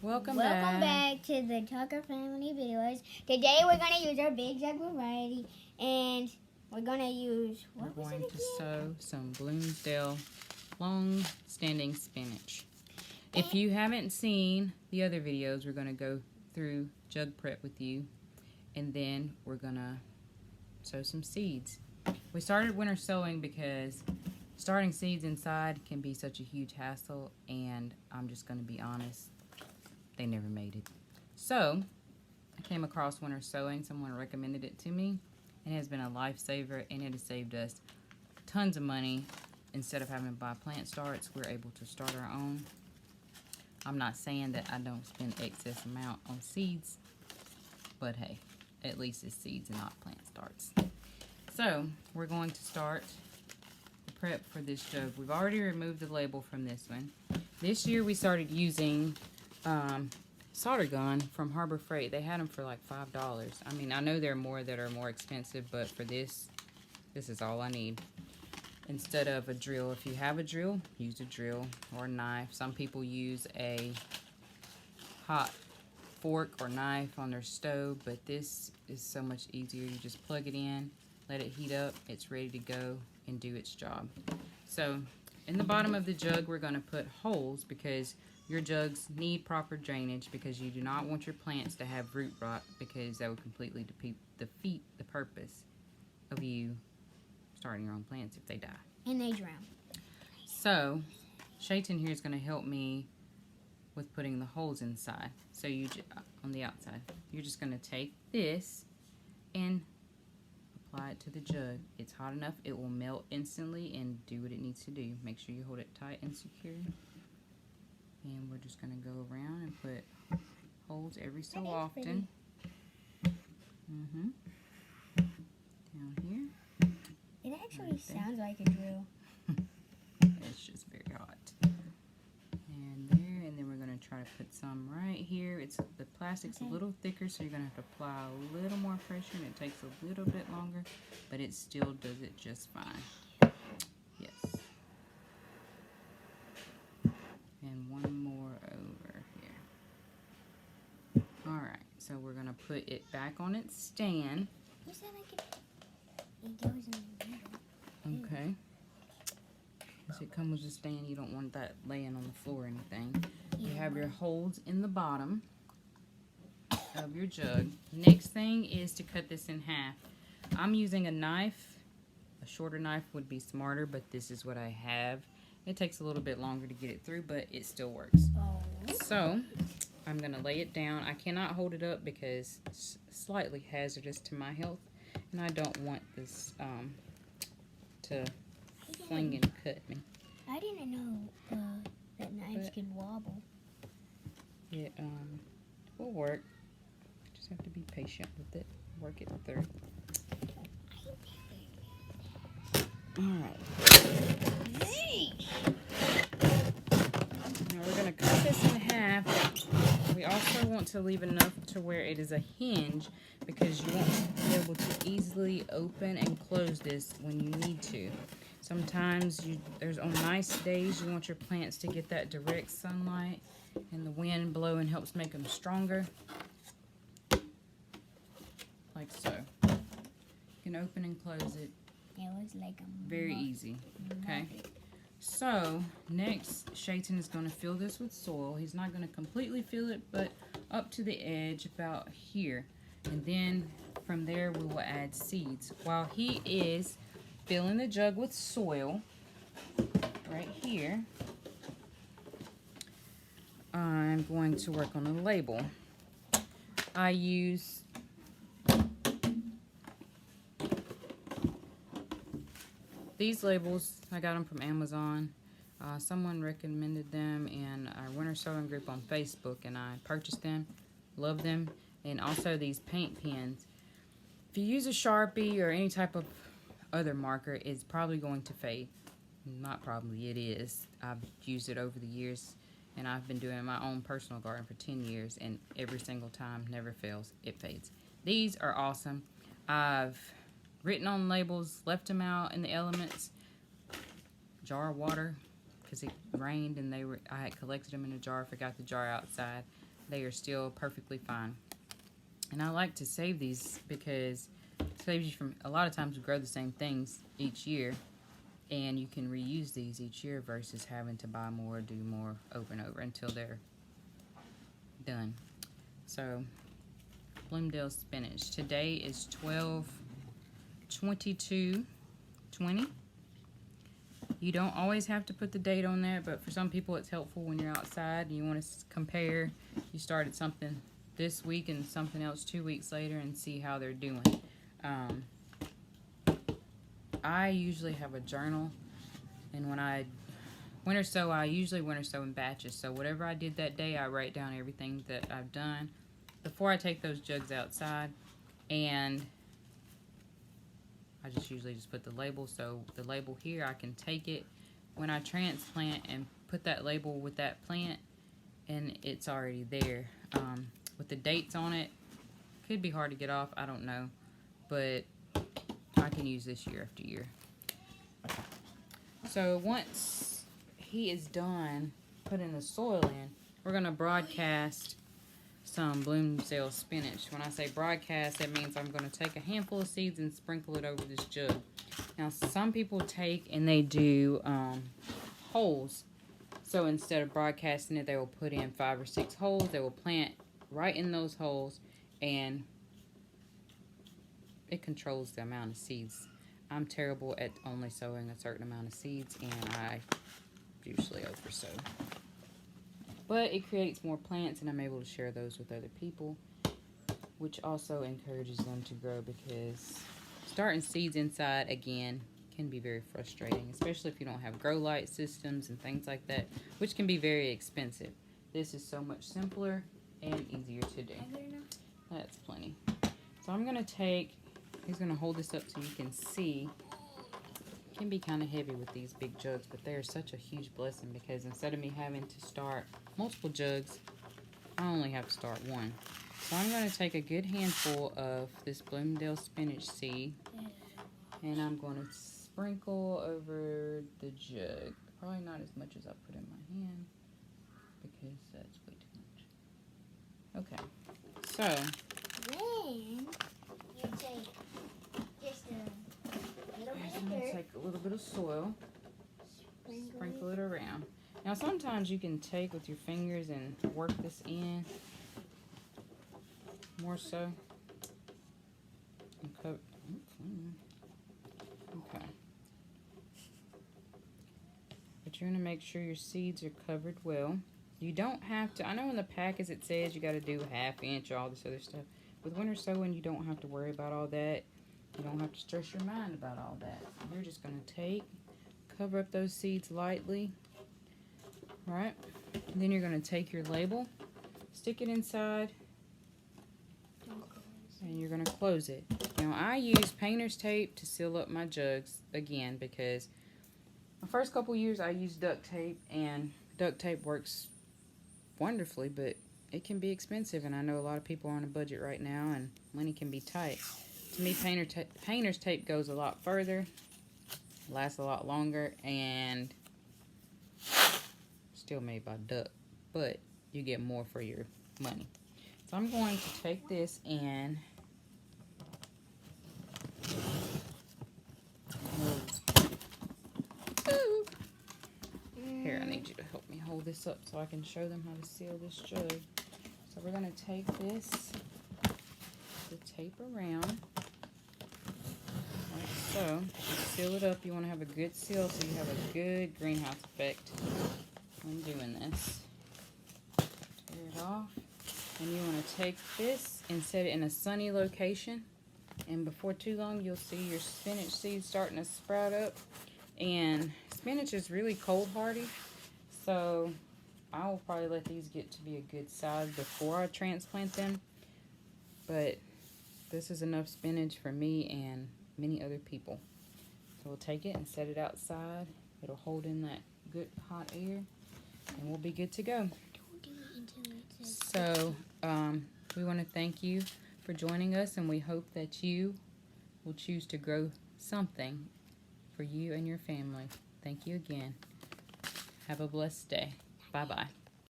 Welcome back to the Tucker Family Videos. Today we're going to use our big jug variety, and we're going to use, we're going to sow some Bloomsdale long-standing spinach. If you haven't seen the other videos, we're going to go through jug prep with you, and then we're going to sow some seeds. We started winter sowing because starting seeds inside can be such a huge hassle, and I'm just going to be honest, they never made it. So I came across winter sowing. Someone recommended it to me, and it has been a lifesaver, and it has saved us tons of money. Instead of having to buy plant starts, we're able to start our own. I'm not saying that I don't spend excess amount on seeds, but hey, at least it's seeds and not plant starts. So we're going to start the prep for this jug. We've already removed the label from this one. This year we started using solder gun from Harbor Freight. They had them for like $5. I mean, I know there are more that are more expensive, but for this is all I need. Instead of a drill, if you have a drill, use a drill or a knife. Some people use a hot fork or knife on their stove, but this is so much easier. You just plug it in, let it heat up, it's ready to go and do its job. So in the bottom of the jug, we're going to put holes because your jugs need proper drainage, because you do not want your plants to have root rot, because that would completely defeat the purpose of you starting your own plants if they die. And they drown. So Shayton here is going to help me with putting the holes inside. So you on the outside, you're just going to take this and apply it to the jug. It's hot enough, it will melt instantly and do what it needs to do. Make sure you hold it tight and secure. And we're just going to go around and put holes every so often. Down here. It actually sounds like a drill. It's just very hot. And there, and then we're going to try to put some right here. The plastic's a little thicker, so you're going to have to apply a little more pressure, and it takes a little bit longer, but it still does it just fine. Yes. And one more over here. Alright, so we're going to put it back on its stand. You said it goes in the middle. Okay. As it comes with a stand, you don't want that laying on the floor or anything. You have your holes in the bottom of your jug. Next thing is to cut this in half. I'm using a knife. A shorter knife would be smarter, but this is what I have. It takes a little bit longer to get it through, but it still works. So I'm going to lay it down. I cannot hold it up because it's slightly hazardous to my health, and I don't want this to fling and cut me. I didn't know that knives could wobble. It will work. Just have to be patient with it. Work it through. Alright. Now we're going to cut this in half. We also want to leave enough to where it is a hinge, because you want to be able to easily open and close this when you need to. Sometimes there's on nice days you want your plants to get that direct sunlight, and the wind blowing helps make them stronger. Like so. You can open and close it. It looks like a very easy. Okay. So next, Shayton is going to fill this with soil. He's not going to completely fill it, but up to the edge about here. And then from there we will add seeds. While he is filling the jug with soil right here, I'm going to work on a label. I use these labels. I got them from Amazon. Someone recommended them in our winter sowing group on Facebook, and I purchased them. Love them. And also these paint pens. If you use a Sharpie or any type of other marker, it's probably going to fade. Not probably, it is. I've used it over the years, and I've been doing my own personal garden for 10 years, and every single time, never fails, it fades. These are awesome. I've written on labels, left them out in the elements, jar of water, because it rained and I had collected them in a jar, forgot the jar outside. they are still perfectly fine. And I like to save these because it saves you from, a lot of times we grow the same things each year, and you can reuse these each year versus having to buy more, do more over and over until they're done. So, Bloomingdale spinach. Today is 12/22/20. You don't always have to put the date on there, but for some people it's helpful when you're outside and you want to compare. You started something this week and something else 2 weeks later and see how they're doing. I usually have a journal, and when I winter sow, I usually winter sow in batches. So whatever I did that day, I write down everything that I've done before I take those jugs outside, and I just usually just put the label. So the label here, I can take it when I transplant and put that label with that plant, and it's already there. With the dates on it, could be hard to get off, I don't know, but I can use this year after year. So once he is done putting the soil in, we're going to broadcast some Bloomingdale spinach. When I say broadcast, that means I'm going to take a handful of seeds and sprinkle it over this jug. Now, some people take and they do holes. So instead of broadcasting it, they will put in 5 or 6 holes. They will plant right in those holes, and it controls the amount of seeds. I'm terrible at only sowing a certain amount of seeds, and I usually oversow. But it creates more plants, and I'm able to share those with other people, which also encourages them to grow, because starting seeds inside, again, can be very frustrating, especially if you don't have grow light systems and things like that, which can be very expensive. This is so much simpler and easier to do. That's plenty. So I'm going to take, he's going to hold this up so you can see. It can be kind of heavy with these big jugs, but they are such a huge blessing, because instead of me having to start multiple jugs, I only have to start one. So I'm going to take a good handful of this Bloomingdale spinach seed, and I'm going to sprinkle over the jug. Probably not as much as I put in my hand, because that's way too much. Okay, so Then you take just a little bit I'm of going to dirt. take a little bit of soil, sprinkle it around. Now sometimes you can take with your fingers and work this in more so. Okay. But you're going to make sure your seeds are covered well. You don't have to, I know in the package it says you got to do a 1/2 inch, all this other stuff. With winter sowing, you don't have to worry about all that. You don't have to stress your mind about all that. You're just going to cover up those seeds lightly. Right? And then you're going to take your label, stick it inside, and you're going to close it. Now, I use painter's tape to seal up my jugs, again, because my first couple years I used duct tape, and duct tape works wonderfully, but it can be expensive, and I know a lot of people are on a budget right now, and money can be tight. To me, painter's tape goes a lot further, lasts a lot longer, and still made by duct, but you get more for your money. So I'm going to take this and here, I need you to help me hold this up so I can show them how to seal this jug. So we're going to take this, the tape around, like so. Seal it up. You want to have a good seal so you have a good greenhouse effect when doing this. Tear it off. And you want to take this and set it in a sunny location. And before too long, you'll see your spinach seeds starting to sprout up. And spinach is really cold hardy, so I will probably let these get to be a good size before I transplant them. But this is enough spinach for me and many other people. So we'll take it and set it outside. It'll hold in that good hot air, and we'll be good to go. So we want to thank you for joining us, and we hope that you will choose to grow something for you and your family. Thank you again. Have a blessed day. Bye-bye.